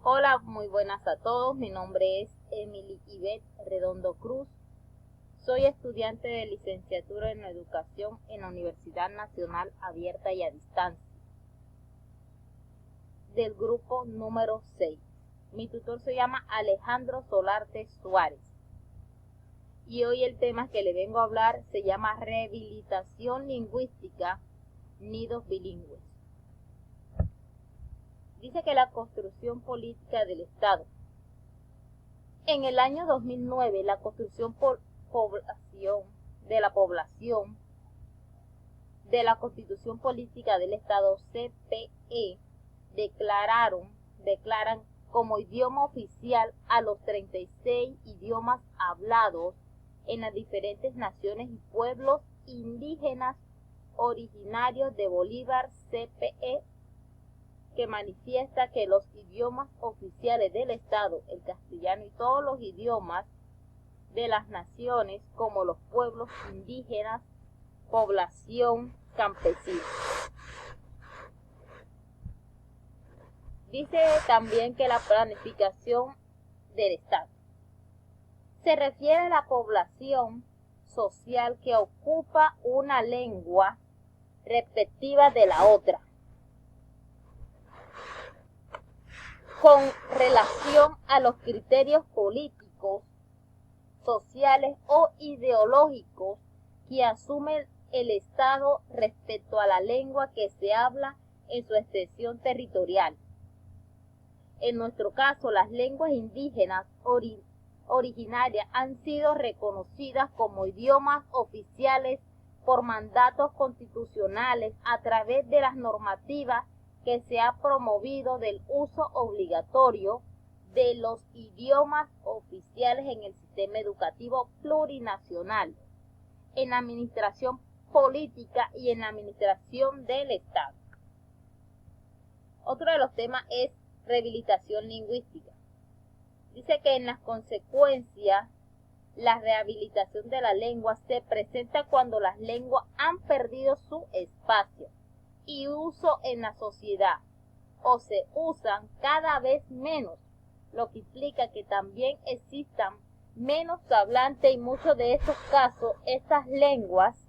Hola, muy buenas a todos. Mi nombre es Emily Ivette Redondo Cruz. Soy estudiante de licenciatura en Educación en la Universidad Nacional Abierta y a Distancia, del grupo número 6. Mi tutor se llama Alejandro Solarte Suárez. Y hoy el tema que le vengo a hablar se llama Rehabilitación Lingüística, Nidos Bilingües. Dice que la construcción política del Estado. En el año 2009, la construcción de la población de la Constitución Política del Estado, CPE, declaran como idioma oficial a los 36 idiomas hablados en las diferentes naciones y pueblos indígenas originarios de Bolívar, CPE, que manifiesta que los idiomas oficiales del Estado, el castellano y todos los idiomas de las naciones, como los pueblos indígenas, población campesina. Dice también que la planificación del Estado se refiere a la población social que ocupa una lengua respectiva de la otra, con relación a los criterios políticos, sociales o ideológicos que asume el Estado respecto a la lengua que se habla en su extensión territorial. En nuestro caso, las lenguas indígenas originarias han sido reconocidas como idiomas oficiales por mandatos constitucionales a través de las normativas que se ha promovido del uso obligatorio de los idiomas oficiales en el sistema educativo plurinacional, en la administración política y en la administración del Estado. Otro de los temas es rehabilitación lingüística. Dice que en las consecuencias, la rehabilitación de la lengua se presenta cuando las lenguas han perdido su espacio y uso en la sociedad, o se usan cada vez menos, lo que implica que también existan menos hablantes y muchos de estos casos, estas lenguas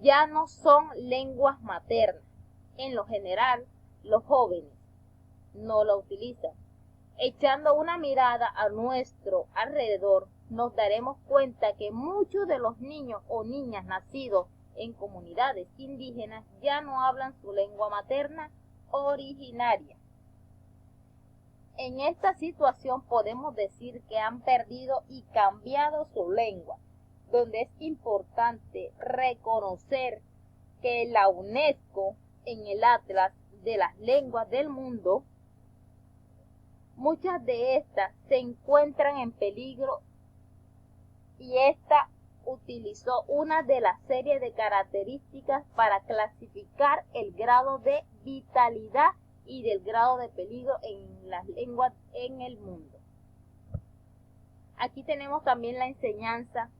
ya no son lenguas maternas. En lo general, los jóvenes no la utilizan. Echando una mirada a nuestro alrededor, nos daremos cuenta que muchos de los niños o niñas nacidos en comunidades indígenas ya no hablan su lengua materna originaria. En esta situación podemos decir que han perdido y cambiado su lengua, donde es importante reconocer que la UNESCO, en el Atlas de las Lenguas del Mundo, muchas de estas se encuentran en peligro y esta utilizó una de las series de características para clasificar el grado de vitalidad y del grado de peligro en las lenguas en el mundo. Aquí tenemos también la enseñanza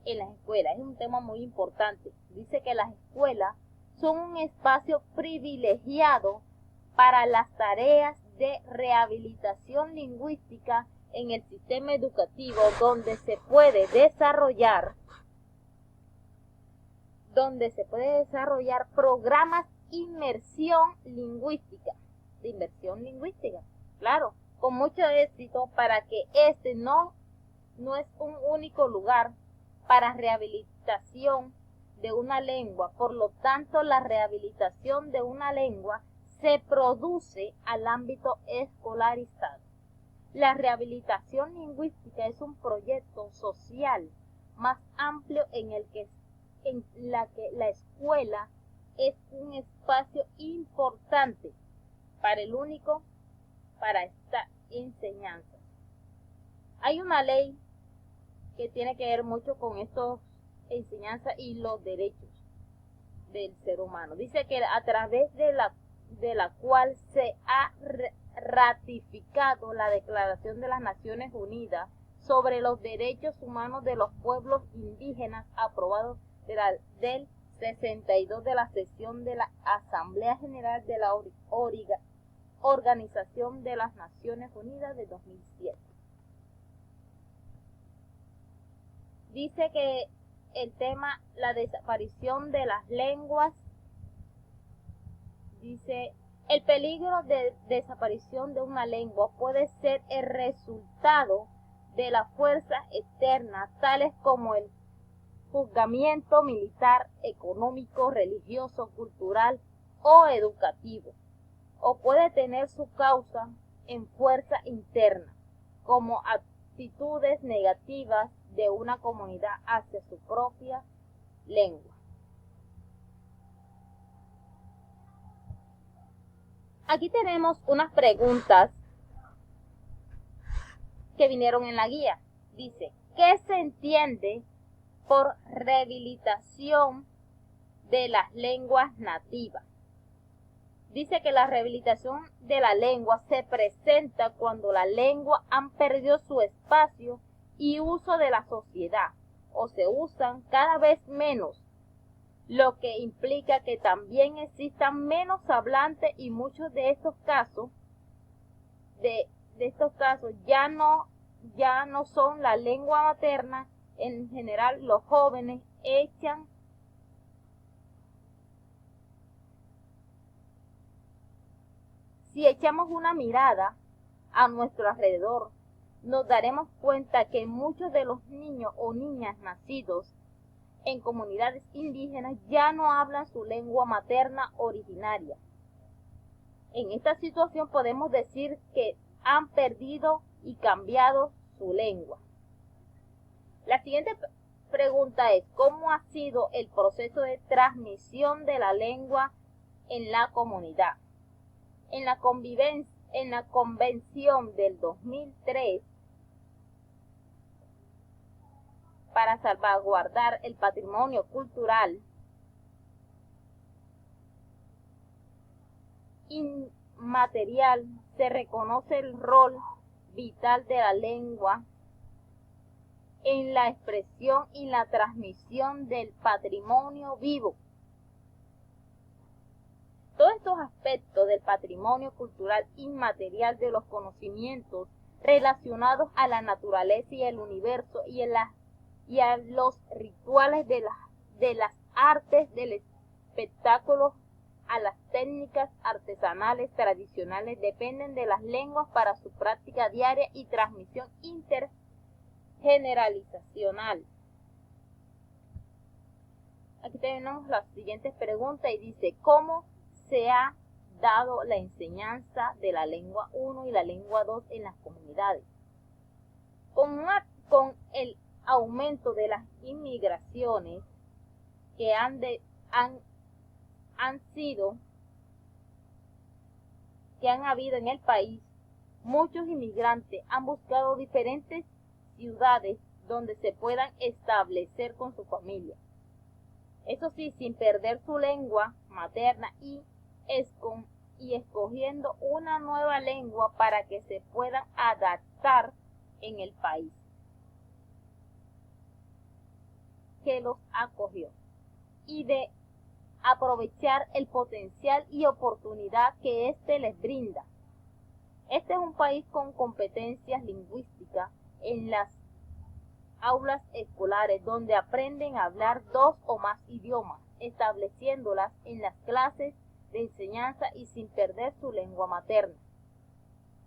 en las escuelas. Es un tema muy importante. Dice que las escuelas son un espacio privilegiado para las tareas de rehabilitación lingüística en el sistema educativo, donde se puede desarrollar programas de inmersión lingüística, claro, con mucho éxito, para que este no es un único lugar para rehabilitación de una lengua. Por lo tanto, la rehabilitación de una lengua se produce al ámbito escolarizado. La rehabilitación lingüística es un proyecto social más amplio en la que la escuela es un espacio importante para esta enseñanza. Hay una ley que tiene que ver mucho con estas enseñanzas y los derechos del ser humano. Dice que a través de la cual se ha ratificado la Declaración de las Naciones Unidas sobre los Derechos Humanos de los Pueblos Indígenas, aprobado del 62 de la sesión de la Asamblea General de la Organización de las Naciones Unidas de 2007. Dice que el tema, la desaparición de las lenguas, dice, el peligro de desaparición de una lengua puede ser el resultado de las fuerzas externas, tales como el juzgamiento militar, económico, religioso, cultural o educativo, o puede tener su causa en fuerza interna, como actitudes negativas de una comunidad hacia su propia lengua. Aquí tenemos unas preguntas que vinieron en la guía. Dice, ¿qué se entiende por rehabilitación de las lenguas nativas? Dice que la rehabilitación de la lengua se presenta cuando la lengua han perdido su espacio y uso de la sociedad, o se usan cada vez menos, lo que implica que también existan menos hablantes, y muchos de estos casos ya no son la lengua materna. En general, los jóvenes si echamos una mirada a nuestro alrededor, nos daremos cuenta que muchos de los niños o niñas nacidos en comunidades indígenas ya no hablan su lengua materna originaria. En esta situación podemos decir que han perdido y cambiado su lengua. La siguiente pregunta es, ¿cómo ha sido el proceso de transmisión de la lengua en la comunidad? En la convención del 2003 para salvaguardar el patrimonio cultural inmaterial, se reconoce el rol vital de la lengua en la expresión y la transmisión del patrimonio vivo. Todos estos aspectos del patrimonio cultural inmaterial, de los conocimientos relacionados a la naturaleza y el universo, y a los rituales de las artes del espectáculo, a las técnicas artesanales tradicionales, dependen de las lenguas para su práctica diaria y transmisión intergeneracional. Aquí tenemos las siguientes preguntas y dice, ¿cómo se ha dado la enseñanza de la lengua 1 y la lengua 2 en las comunidades? Con el aumento de las inmigraciones que han habido en el país, muchos inmigrantes han buscado diferentes ciudades donde se puedan establecer con su familia. Eso sí, sin perder su lengua materna y escogiendo una nueva lengua para que se puedan adaptar en el país que los acogió, y de aprovechar el potencial y oportunidad que éste les brinda. Este es un país con competencias lingüísticas en las aulas escolares, donde aprenden a hablar 2 o más idiomas, estableciéndolas en las clases de enseñanza y sin perder su lengua materna.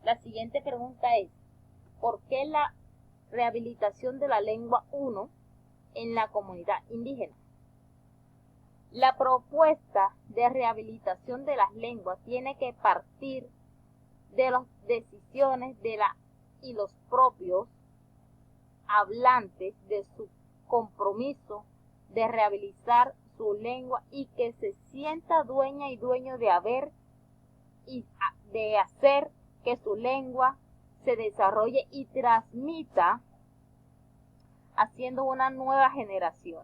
La siguiente pregunta es, ¿por qué la rehabilitación de la lengua 1 en la comunidad indígena? La propuesta de rehabilitación de las lenguas tiene que partir de las decisiones y los propios hablantes, de su compromiso de rehabilitar su lengua, y que se sienta dueña y dueño de hacer que su lengua se desarrolle y transmita, haciendo una nueva generación.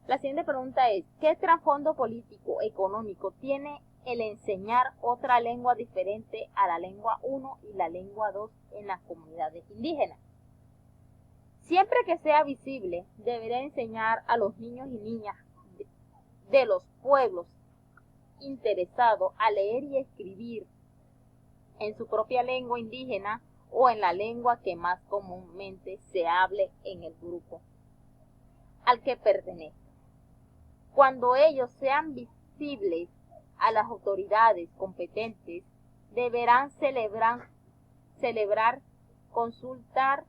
La siguiente pregunta es, ¿qué trasfondo político, económico tiene el enseñar otra lengua diferente a la lengua 1 y la lengua 2 en las comunidades indígenas? Siempre que sea visible, deberá enseñar a los niños y niñas de los pueblos interesados a leer y escribir en su propia lengua indígena o en la lengua que más comúnmente se hable en el grupo al que pertenece. Cuando ellos sean visibles a las autoridades competentes, deberán celebrar, consultar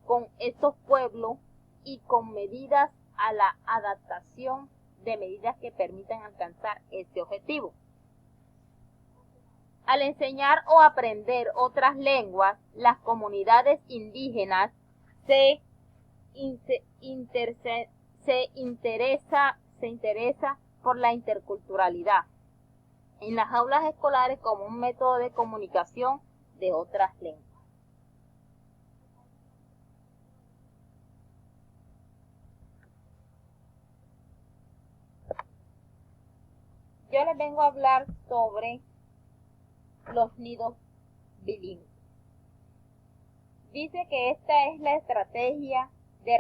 con estos pueblos y con medidas a la adaptación de medidas que permitan alcanzar este objetivo. Al enseñar o aprender otras lenguas, las comunidades indígenas se interesa por la interculturalidad en las aulas escolares como un método de comunicación de otras lenguas. Yo les vengo a hablar sobre los nidos bilingües. Dice que esta es la estrategia de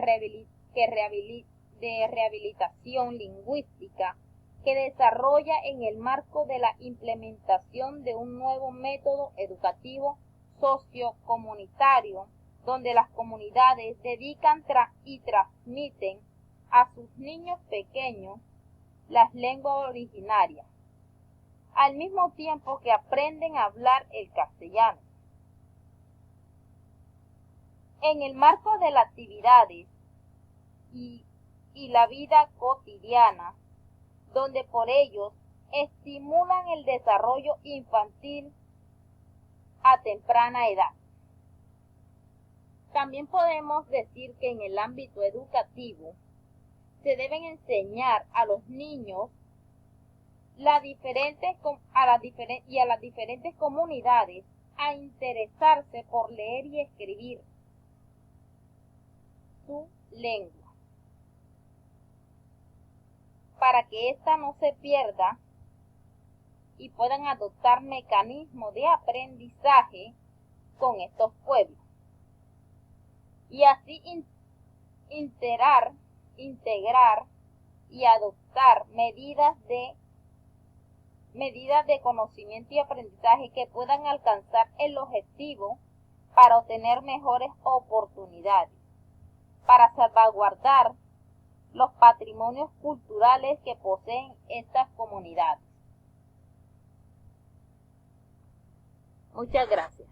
rehabilitación lingüística que desarrolla en el marco de la implementación de un nuevo método educativo sociocomunitario, donde las comunidades dedican y transmiten a sus niños pequeños las lenguas originarias, al mismo tiempo que aprenden a hablar el castellano. En el marco de las actividades y la vida cotidiana, donde por ellos estimulan el desarrollo infantil a temprana edad. También podemos decir que en el ámbito educativo se deben enseñar a los niños a las diferentes comunidades a interesarse por leer y escribir su lengua, para que ésta no se pierda y puedan adoptar mecanismos de aprendizaje con estos pueblos. Y así integrar y adoptar medidas de conocimiento y aprendizaje que puedan alcanzar el objetivo para obtener mejores oportunidades, para salvaguardar los patrimonios culturales que poseen estas comunidades. Muchas gracias.